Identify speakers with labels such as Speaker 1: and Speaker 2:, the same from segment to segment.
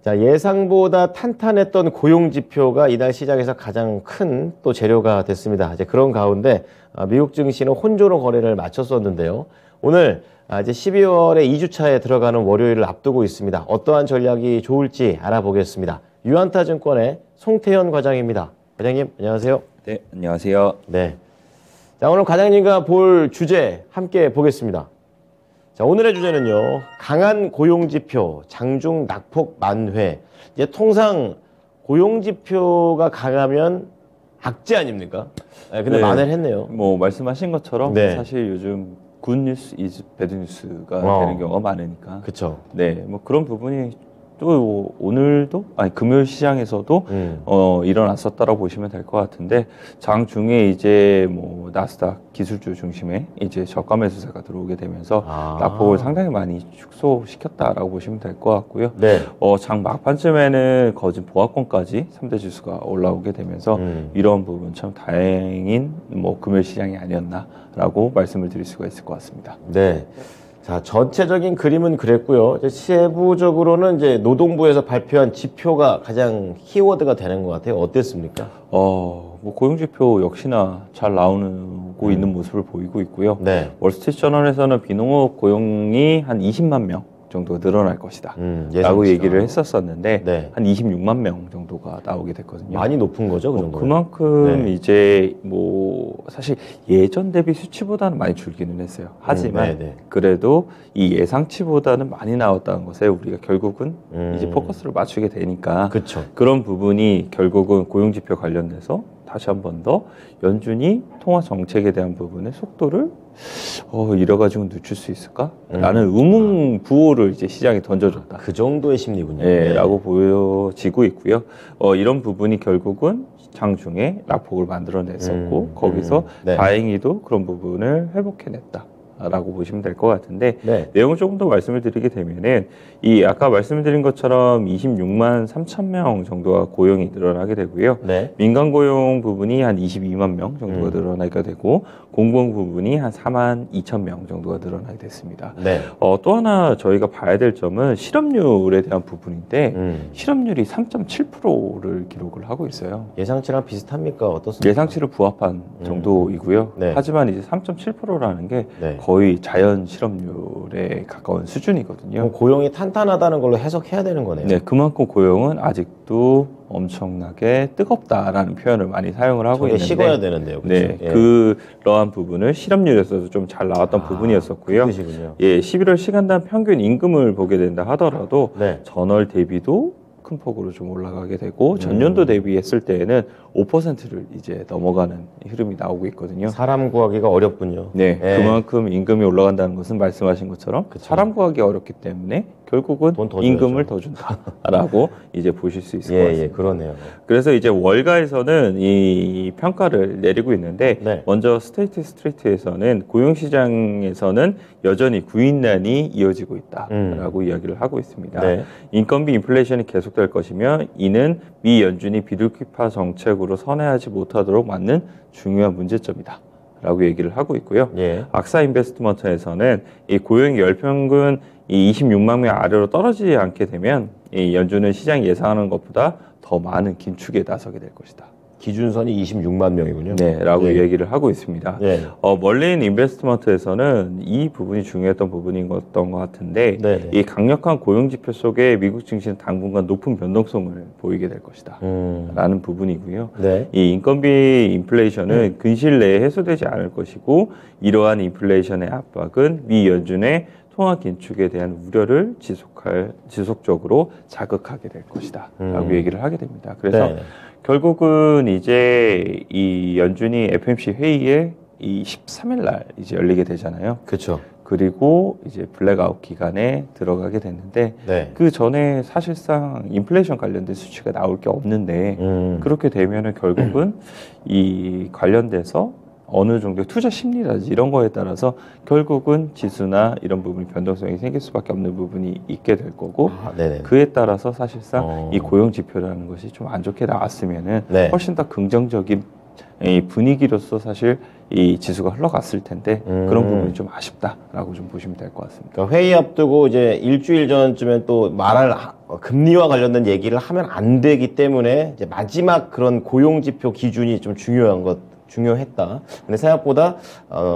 Speaker 1: 자, 예상보다 탄탄했던 고용지표가 이날 시장에서 가장 큰 또 재료가 됐습니다. 이제 그런 가운데 미국 증시는 혼조로 거래를 마쳤었는데요. 오늘 이제 12월의 2주차에 들어가는 월요일을 앞두고 있습니다. 어떠한 전략이 좋을지 알아보겠습니다. 유안타증권의 송태현 과장입니다. 과장님, 안녕하세요.
Speaker 2: 네, 안녕하세요.
Speaker 1: 네. 자, 오늘 과장님과 볼 주제 함께 보겠습니다. 자, 오늘의 주제는요, 강한 고용지표, 장중 낙폭 만회. 이제 통상 고용지표가 강하면 악재 아닙니까? 네, 근데 만회를 했네요.
Speaker 2: 뭐 말씀하신 것처럼
Speaker 1: 네.
Speaker 2: 사실 요즘 굿뉴스 이즈 배드뉴스가 되는 경우가 많으니까.
Speaker 1: 그렇죠.
Speaker 2: 네, 뭐 그런 부분이 또 오늘도 금요일 시장에서도 일어났었다라고 보시면 될 것 같은데, 장중에 이제 뭐 나스닥 기술주 중심에 이제 저가 매수세가 들어오게 되면서 낙폭을 상당히 많이 축소시켰다라고 보시면 될 것 같고요.
Speaker 1: 네.
Speaker 2: 장 막판쯤에는 거진 보합권까지 3대 지수가 올라오게 되면서 이런 부분 참 다행인 뭐 금요일 시장이 아니었나라고 말씀을 드릴 수가 있을 것 같습니다.
Speaker 1: 네. 자, 전체적인 그림은 그랬고요. 이제 세부적으로는 이제 노동부에서 발표한 지표가 가장 키워드가 되는 것 같아요. 어땠습니까?
Speaker 2: 뭐 고용지표 역시나 잘 나오고 있는 모습을 보이고 있고요.
Speaker 1: 네.
Speaker 2: 월스트리트저널에서는 비농업 고용이 한 20만 명 정도가 늘어날 것이다 라고 얘기를 했었었는데,
Speaker 1: 네.
Speaker 2: 한 26만 명 정도가 나오게 됐거든요.
Speaker 1: 많이 높은 거죠, 그 정도.
Speaker 2: 그만큼 이제 뭐 사실 예전 대비 수치보다는 많이 줄기는 했어요. 하지만 그래도 이 예상치보다는 많이 나왔다는 것에 우리가 결국은 이제 포커스를 맞추게 되니까,
Speaker 1: 그쵸.
Speaker 2: 그런 부분이 결국은 고용지표 관련돼서 다시 한 번 더 연준이 통화 정책에 대한 부분의 속도를 이래가지고 늦출 수 있을까? 라는 의문 부호를 이제 시장에 던져줬다.
Speaker 1: 그 정도의 심리군요.
Speaker 2: 네, 라고 보여지고 있고요. 이런 부분이 결국은 장중에 낙폭을 만들어냈었고, 거기서 다행히도 그런 부분을 회복해냈다 라고 보시면 될 것 같은데, 내용을 조금 더 말씀을 드리게 되면은, 이 아까 말씀드린 것처럼 26만 3천 명 정도가 고용이 늘어나게 되고요. 민간 고용 부분이 한 22만 명 정도가 늘어나게 되고, 공공 부분이 한 4만 2천 명 정도가 늘어나게 됐습니다. 또 하나 저희가 봐야 될 점은 실업률에 대한 부분인데, 실업률이 3.7%를 기록을 하고 있어요.
Speaker 1: 예상치랑 비슷합니까? 어떻습니까?
Speaker 2: 예상치를 부합한 정도이고요. 하지만 이제 3.7%라는 게 거의 자연 실업률에 가까운 수준이거든요.
Speaker 1: 고용이 탄탄하다는 걸로 해석해야 되는 거네요.
Speaker 2: 네, 그만큼 고용은 아직도 엄청나게 뜨겁다라는 표현을 많이 사용을 하고 있는데,
Speaker 1: 식어야 되는데요. 그렇죠?
Speaker 2: 네, 그러한 부분을 실업률에서도 좀 잘 나왔던 부분이었었고요.
Speaker 1: 그것이군요.
Speaker 2: 11월 시간당 평균 임금을 보게 된다 하더라도 전월 대비도 큰 폭으로 좀 올라가게 되고, 전년도 대비했을 때에는 5%를 이제 넘어가는 흐름이 나오고 있거든요.
Speaker 1: 사람 구하기가 어렵군요.
Speaker 2: 네, 그만큼 임금이 올라간다는 것은 말씀하신 것처럼 사람 구하기 어렵기 때문에 결국은 임금을 더 준다라고 이제 보실 수 있을 것 같습니다.
Speaker 1: 그러네요.
Speaker 2: 그래서 이제 월가에서는 이 평가를 내리고 있는데, 먼저 스테이트 스트리트에서는 고용시장에서는 여전히 구인난이 이어지고 있다라고 이야기를 하고 있습니다. 인건비 인플레이션이 계속될 것이며, 이는 미 연준이 비둘기파 정책으로 선회하지 못하도록 막는 중요한 문제점이다 라고 얘기를 하고 있고요. 악사 인베스트먼트에서는 이 고용의 열평균 이 26만 명 아래로 떨어지지 않게 되면 이 연준은 시장이 예상하는 것보다 더 많은 긴축에 나서게 될 것이다.
Speaker 1: 기준선이 26만 명이군요.
Speaker 2: 네, 라고 얘기를 하고 있습니다. 멀린 인베스트먼트에서는 이 부분이 중요했던 부분이었던 것 같은데, 이 강력한 고용지표 속에 미국 증시는 당분간 높은 변동성을 보이게 될 것이다 라는 부분이고요. 이 인건비 인플레이션은 근시일 내에 해소되지 않을 것이고, 이러한 인플레이션의 압박은 미 연준의 통화 긴축에 대한 우려를 지속적으로 자극하게 될 것이다 라고 얘기를 하게 됩니다. 그래서 결국은 이제 이 연준이 FOMC 회의에 이 13일 날 이제 열리게 되잖아요.
Speaker 1: 그렇죠.
Speaker 2: 그리고 이제 블랙아웃 기간에 들어가게 됐는데, 그 전에 사실상 인플레이션 관련된 수치가 나올 게 없는데, 그렇게 되면은 결국은 이 관련돼서 어느 정도 투자 심리라든지 이런 거에 따라서 결국은 지수나 이런 부분이 변동성이 생길 수밖에 없는 부분이 있게 될 거고, 그에 따라서 사실상 이 고용 지표라는 것이 좀 안 좋게 나왔으면은 훨씬 더 긍정적인 이 분위기로서 사실 이 지수가 흘러갔을 텐데 그런 부분이 좀 아쉽다라고 좀 보시면 될 것 같습니다.
Speaker 1: 그러니까 회의 앞두고 이제 일주일 전쯤에 또 금리와 관련된 얘기를 하면 안 되기 때문에 이제 마지막 그런 고용지표 기준이 좀 중요했다. 근데 생각보다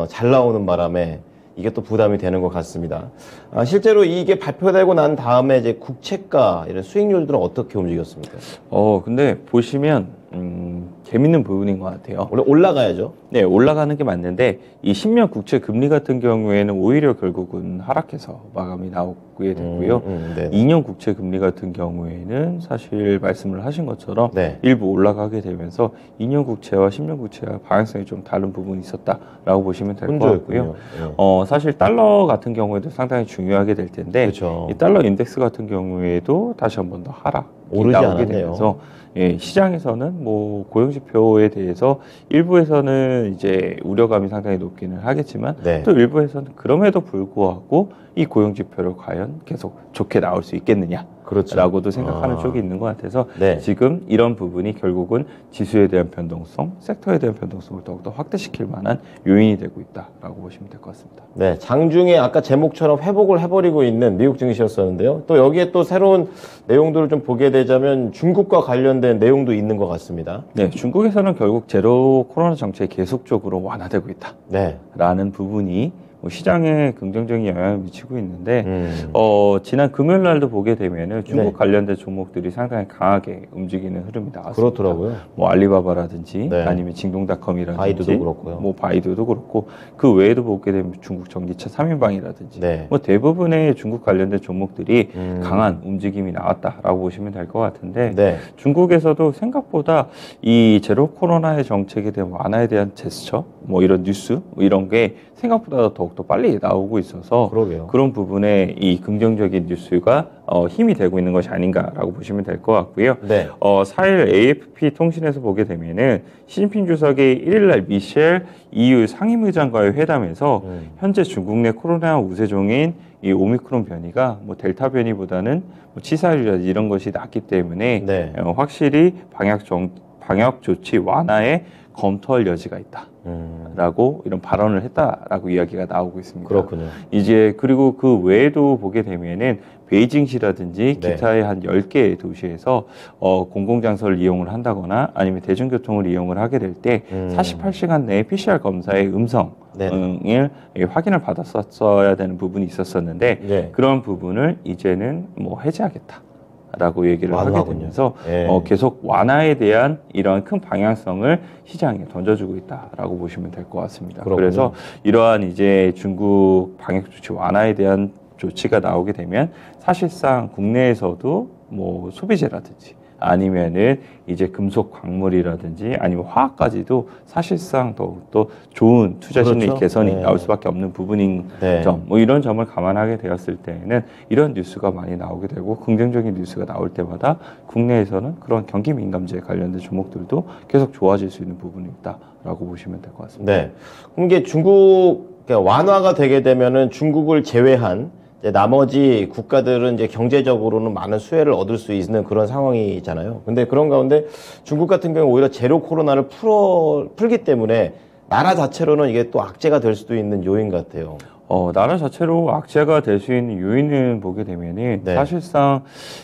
Speaker 1: 잘 나오는 바람에 이게 또 부담이 되는 것 같습니다. 실제로 이게 발표되고 난 다음에 이제 국채가 이런 수익률들은 어떻게 움직였습니까?
Speaker 2: 근데 보시면 재밌는 부분인 것 같아요.
Speaker 1: 원래 올라가야죠.
Speaker 2: 네, 올라가는 게 맞는데 이 10년 국채 금리 같은 경우에는 오히려 결국은 하락해서 마감이 나오게 됐고요. 2년 국채 금리 같은 경우에는 사실 말씀을 하신 것처럼 네. 일부 올라가게 되면서 2년 국채와 10년 국채와 방향성이 좀 다른 부분이 있었다라고 보시면 될 것 같고요. 네. 사실 달러 같은 경우에도 상당히 중요하게 될 텐데 그렇죠. 이 달러 인덱스 같은 경우에도 다시 한 번 더 하락이 나오게 되면서 예, 시장에서는 뭐 고용지표에 대해서 일부에서는 이제 우려감이 상당히 높기는 하겠지만 네. 또 일부에서는 그럼에도 불구하고 이 고용지표를 과연 계속 좋게 나올 수 있겠느냐 그렇죠. 라고도 생각하는 쪽이 있는 것 같아서 네. 지금 이런 부분이 결국은 지수에 대한 변동성, 섹터에 대한 변동성을 더욱더 확대시킬 만한 요인이 되고 있다라고 보시면 될 것 같습니다.
Speaker 1: 네, 장중에 아까 제목처럼 회복을 해버리고 있는 미국 증시였었는데요. 또 여기에 또 새로운 내용들을 좀 보게 되자면 중국과 관련된 내용도 있는 것 같습니다.
Speaker 2: 네, 중국에서는 결국 제로 코로나 정책이 계속적으로 완화되고 있다. 네. 라는 부분이 시장에 긍정적인 영향을 미치고 있는데 지난 금요일 날도 보게 되면은 중국 네. 관련된 종목들이 상당히 강하게 움직이는 흐름이 나왔습니다.
Speaker 1: 그렇더라고요.
Speaker 2: 뭐 알리바바라든지 네. 아니면 징동닷컴이라든지
Speaker 1: 바이두도 그렇고요.
Speaker 2: 뭐 바이두도 그렇고 그 외에도 보게 되면 중국 전기차 3인방이라든지 네. 뭐 대부분의 중국 관련된 종목들이 강한 움직임이 나왔다라고 보시면 될 것 같은데 네. 중국에서도 생각보다 이 제로 코로나의 정책에 대한 완화에 대한 제스처 뭐 이런 뉴스 뭐 이런 게 생각보다 더욱더 빨리 나오고 있어서 그러게요. 그런 부분에 이 긍정적인 뉴스가 힘이 되고 있는 것이 아닌가라고 보시면 될 것 같고요. 네. 4일 AFP 통신에서 보게 되면은 시진핑 주석이 1일날 미셸 EU 상임의장과의 회담에서 현재 중국 내 코로나 우세종인 이 오미크론 변이가 뭐 델타 변이보다는 뭐 치사율이라든지 이런 것이 낮기 때문에 네. 확실히 방역 조치 완화에 검토할 여지가 있다. 라고 이런 발언을 했다라고 이야기가 나오고 있습니다.
Speaker 1: 그렇군요.
Speaker 2: 이제 그리고 그 외에도 보게 되면은 베이징시라든지 네. 기타의 한 10개의 도시에서 공공장소를 이용을 한다거나 아니면 대중교통을 이용을 하게 될 때 48시간 내에 PCR 검사의 음성을 확인을 받았었어야 되는 부분이 있었었는데 네. 그런 부분을 이제는 뭐 해제하겠다. 라고 얘기를 완화하군요. 하게 되면서 예. 계속 완화에 대한 이러한 큰 방향성을 시장에 던져주고 있다라고 보시면 될 것 같습니다. 그렇군요. 그래서 이러한 이제 중국 방역 조치 완화에 대한 조치가 나오게 되면 사실상 국내에서도 뭐 소비재라든지 아니면은 이제 금속 광물이라든지 아니면 화학까지도 사실상 더욱더 좋은 투자 심리 그렇죠? 개선이 네. 나올 수밖에 없는 부분인 네. 점, 뭐 이런 점을 감안하게 되었을 때에는 이런 뉴스가 많이 나오게 되고 긍정적인 뉴스가 나올 때마다 국내에서는 그런 경기 민감주에 관련된 종목들도 계속 좋아질 수 있는 부분이 있다라고 보시면 될 것 같습니다.
Speaker 1: 네. 그럼 이게 중국 완화가 되게 되면은 중국을 제외한 나머지 국가들은 이제 경제적으로는 많은 수혜를 얻을 수 있는 그런 상황이잖아요. 근데 그런 가운데 중국 같은 경우 오히려 제로 코로나를 풀기 때문에 나라 자체로는 이게 또 악재가 될 수도 있는 요인 같아요.
Speaker 2: 나라 자체로 악재가 될 수 있는 요인을 보게 되면은 네. 사실상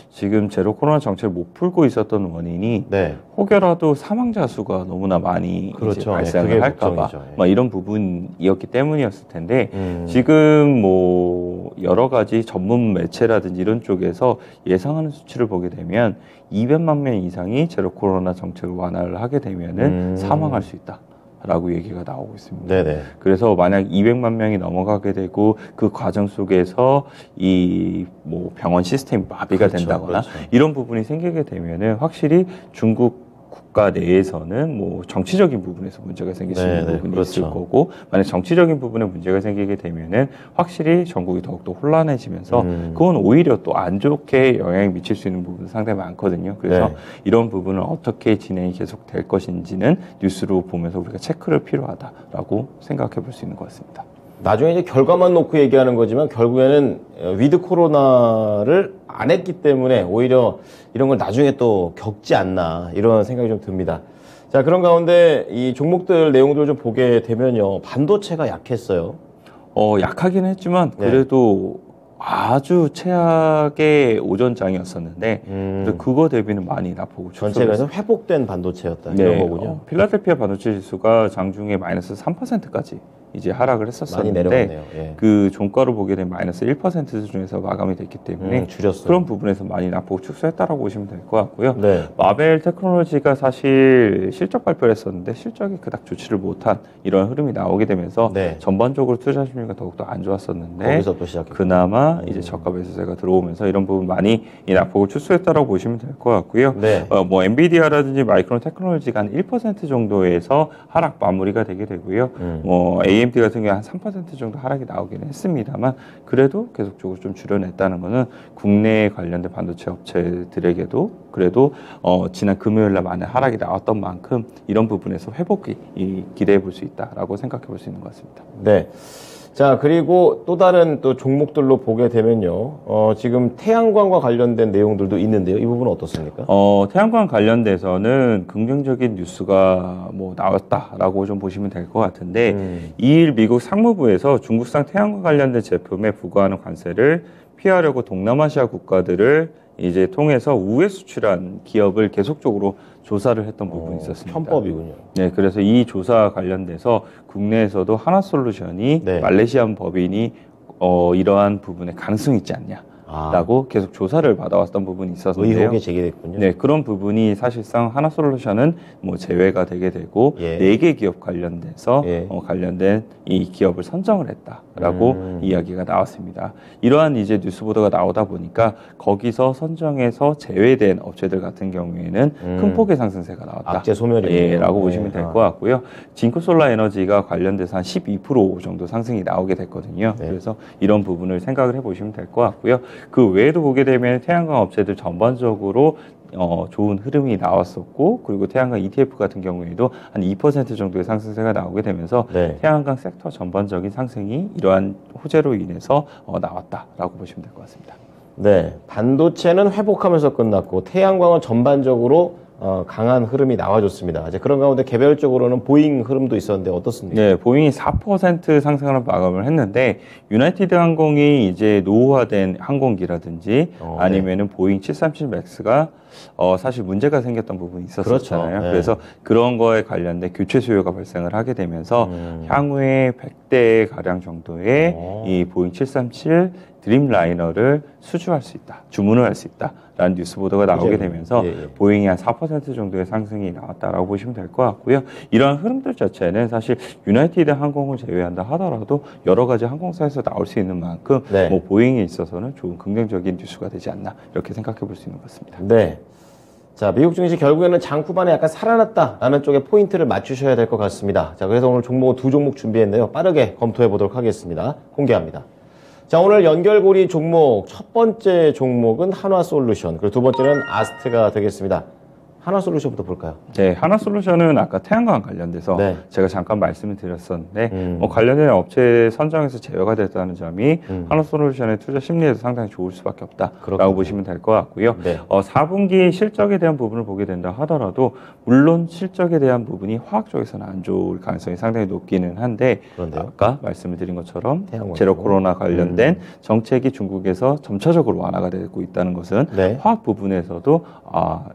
Speaker 2: 지금 제로 코로나 정책을 못 풀고 있었던 원인이 네. 혹여라도 사망자 수가 너무나 많이 그렇죠. 이제 발생을 네, 할까봐 막 이런 부분이었기 때문이었을 텐데 지금 뭐 여러 가지 전문 매체라든지 이런 쪽에서 예상하는 수치를 보게 되면 200만 명 이상이 제로 코로나 정책을 완화를 하게 되면은 사망할 수 있다. 라고 얘기가 나오고 있습니다. 네네. 그래서 만약 200만 명이 넘어가게 되고 그 과정 속에서 이 뭐 병원 시스템이 마비가 그렇죠, 된다거나 그렇죠. 이런 부분이 생기게 되면은 확실히 중국 국가 내에서는 뭐 정치적인 부분에서 문제가 생길 수 있는 부분이 그렇죠. 있을 거고 만약 정치적인 부분에 문제가 생기게 되면은 확실히 전국이 더욱더 혼란해지면서 그건 오히려 또 안 좋게 영향이 미칠 수 있는 부분도 상당히 많거든요. 그래서 네. 이런 부분을 어떻게 진행이 계속 될 것인지는 뉴스로 보면서 우리가 체크를 필요하다라고 생각해 볼 수 있는 것 같습니다.
Speaker 1: 나중에 이제 결과만 놓고 얘기하는 거지만 결국에는 위드 코로나를 안 했기 때문에 오히려 이런 걸 나중에 또 겪지 않나 이런 생각이 좀 듭니다. 자, 그런 가운데 이 종목들 내용들을 좀 보게 되면요. 반도체가 약했어요.
Speaker 2: 약하긴 했지만 그래도 아주 최악의 오전장이었었는데 그래서 그거 대비는 많이 나쁘고
Speaker 1: 전체가 회복된 반도체였다 이런 거군요.
Speaker 2: 필라델피아 반도체 지수가 장중에 마이너스 3%까지 이제 하락을 했었었는데 그 종가로 보게 되면 마이너스 1% 수준에서 마감이 됐기 때문에
Speaker 1: 줄였어요.
Speaker 2: 그런 부분에서 많이 나쁘고 축소했다라고 보시면 될 것 같고요. 마벨 테크놀로지가 사실 실적 발표를 했었는데 실적이 그닥 좋지를 못한 이런 흐름이 나오게 되면서 전반적으로 투자 심리가 더욱더 안 좋았었는데
Speaker 1: 거기서 또 시작했고.
Speaker 2: 그나마 이제 저가 매수세가 들어오면서 이런 부분 많이 이 낙폭을 축소했다라고 보시면 될 것 같고요. 뭐 엔비디아라든지 마이크론 테크놀로지가 한 1% 정도에서 하락 마무리가 되게 되고요. 뭐 AMD 같은 경우 한 3% 정도 하락이 나오기는 했습니다만 그래도 계속적으로 좀 줄여냈다는 것은 국내 관련된 반도체 업체들에게도 그래도 지난 금요일 날 많은 하락이 나왔던 만큼 이런 부분에서 회복이 기대해 볼 수 있다라고 생각해 볼 수 있는 것 같습니다.
Speaker 1: 네. 자, 그리고 또 다른 또 종목들로 보게 되면요. 지금 태양광과 관련된 내용들도 있는데요. 이 부분은 어떻습니까?
Speaker 2: 태양광 관련돼서는 긍정적인 뉴스가 뭐 나왔다라고 좀 보시면 될 것 같은데 2일 미국 상무부에서 중국산 태양광 관련된 제품에 부과하는 관세를 피하려고 동남아시아 국가들을 이제 통해서 우회 수출한 기업을 계속적으로 조사를 했던 부분이 있었습니다.
Speaker 1: 편법이군요.
Speaker 2: 네, 그래서 이 조사 관련돼서 국내에서도 하나솔루션이 말레이시아 법인이 이러한 부분에 가능성이 있지 않냐. 라고 계속 조사를 받아왔던 부분이 있었는데요.
Speaker 1: 의혹이 제기됐군요.
Speaker 2: 네, 그런 부분이 사실상 하나솔루션은 뭐 제외가 되게 되고 4개 기업 관련돼서 관련된 이 기업을 선정을 했다라고 이야기가 나왔습니다. 이러한 이제 뉴스 보도가 나오다 보니까 거기서 선정해서 제외된 업체들 같은 경우에는 큰 폭의 상승세가 나왔다.
Speaker 1: 악재 소멸이군요.
Speaker 2: 라고 보시면 될 것 같고요. 징크솔라 에너지가 관련돼서 한 12% 정도 상승이 나오게 됐거든요. 그래서 이런 부분을 생각을 해보시면 될 것 같고요. 그 외에도 보게 되면 태양광 업체들 전반적으로 좋은 흐름이 나왔었고 그리고 태양광 ETF 같은 경우에도 한 2% 정도의 상승세가 나오게 되면서 태양광 섹터 전반적인 상승이 이러한 호재로 인해서 나왔다라고 보시면 될 것 같습니다.
Speaker 1: 네, 반도체는 회복하면서 끝났고 태양광은 전반적으로 강한 흐름이 나와줬습니다. 이제 그런 가운데 개별적으로는 보잉 흐름도 있었는데 어떻습니까?
Speaker 2: 네, 보잉이 4% 상승을 마감을 했는데 유나이티드 항공이 이제 노후화된 항공기라든지 아니면은 보잉 737 맥스가 사실 문제가 생겼던 부분이 있었잖아요. 그래서 그런 거에 관련된 교체 수요가 발생을 하게 되면서 향후에 100대 가량 정도의 이 보잉 737 드림라이너를 수주할 수 있다, 주문을 할 수 있다라는 뉴스 보도가 나오게 되면서 보잉이 한 4% 정도의 상승이 나왔다라고 보시면 될 것 같고요. 이러한 흐름들 자체는 사실 유나이티드 항공을 제외한다 하더라도 여러 가지 항공사에서 나올 수 있는 만큼 뭐 보잉에 있어서는 좋은 긍정적인 뉴스가 되지 않나 이렇게 생각해 볼 수 있는 것 같습니다.
Speaker 1: 네. 자, 미국 증시 결국에는 장 후반에 약간 살아났다라는 쪽에 포인트를 맞추셔야 될 것 같습니다. 자, 그래서 오늘 종목 2종목 준비했는데요. 빠르게 검토해 보도록 하겠습니다. 공개합니다. 자, 오늘 연결고리 종목 첫 번째 종목은 한화솔루션, 그리고 두 번째는 아스트가 되겠습니다. 하나솔루션부터 볼까요?
Speaker 2: 네, 하나솔루션은 아까 태양광 관련돼서 제가 잠깐 말씀을 드렸었는데 관련된 업체 선정에서 제외가 됐다는 점이 하나솔루션의 투자 심리에도 상당히 좋을 수밖에 없다라고 보시면 될 것 같고요. 4분기 실적에 대한 부분을 보게 된다 하더라도 물론 실적에 대한 부분이 화학 쪽에서는 안 좋을 가능성이 상당히 높기는 한데 아까 말씀을 드린 것처럼 제로 코로나 관련된 정책이 중국에서 점차적으로 완화가 되고 있다는 것은 화학 부분에서도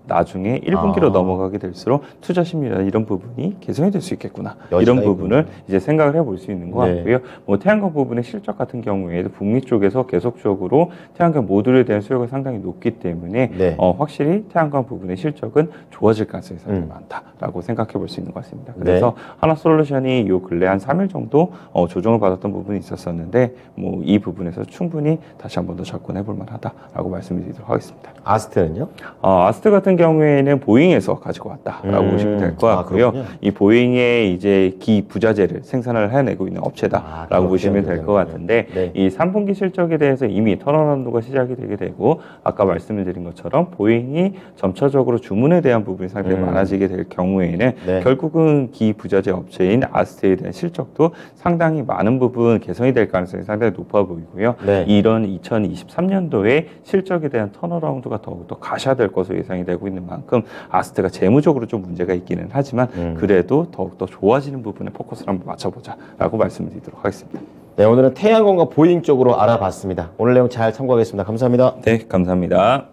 Speaker 2: 나중에 1분기로 넘어가게 될수록 투자 심리나 이런 부분이 개선이 될 수 있겠구나. 이런 부분을 이제 생각을 해볼 수 있는 것 같고요. 뭐 태양광 부분의 실적 같은 경우에도 북미 쪽에서 계속적으로 태양광 모듈에 대한 수요가 상당히 높기 때문에 확실히 태양광 부분의 실적은 좋아질 가능성이 상당히 많다라고 생각해 볼 수 있는 것 같습니다. 그래서 하나솔루션이 요 근래 한 3일 정도 조정을 받았던 부분이 있었었는데 뭐 이 부분에서 충분히 다시 한 번 더 접근해 볼 만하다라고 말씀드리도록 하겠습니다.
Speaker 1: 아스트는요?
Speaker 2: 아스트 같은 경우에는 보잉에서 가지고 왔다라고 보시면 될 것 같고요. 이 보잉의 이제 기 부자재를 생산을 해내고 있는 업체다라고 보시면 될 것 같은데 이 3분기 실적에 대해서 이미 턴어라운드가 시작이 되게 되고 아까 말씀을 드린 것처럼 보잉이 점차적으로 주문에 대한 부분이 상당히 많아지게 될 경우에는 결국은 기 부자재 업체인 아스트에 대한 실적도 상당히 많은 부분 개선이 될 가능성이 상당히 높아 보이고요. 이런 2023년도에 실적에 대한 턴어라운드가 더욱더 가셔야 될 것으로 예상이 되고 있는 만큼 아스트가 재무적으로 좀 문제가 있기는 하지만 그래도 더욱더 좋아지는 부분에 포커스를 한번 맞춰보자라고 말씀드리도록 하겠습니다.
Speaker 1: 네, 오늘은 태양광과 보잉 쪽으로 알아봤습니다. 오늘 내용 잘 참고하겠습니다. 감사합니다.
Speaker 2: 네, 감사합니다.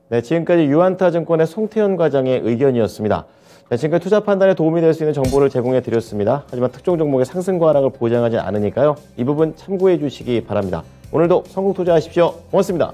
Speaker 1: 네, 지금까지 유한타증권의 송태현 과장의 의견이었습니다. 네, 지금까지 투자 판단에 도움이 될 수 있는 정보를 제공해 드렸습니다. 하지만 특정 종목의 상승과 하락을 보장하지 않으니까요. 이 부분 참고해 주시기 바랍니다. 오늘도 성공 투자하십시오. 고맙습니다.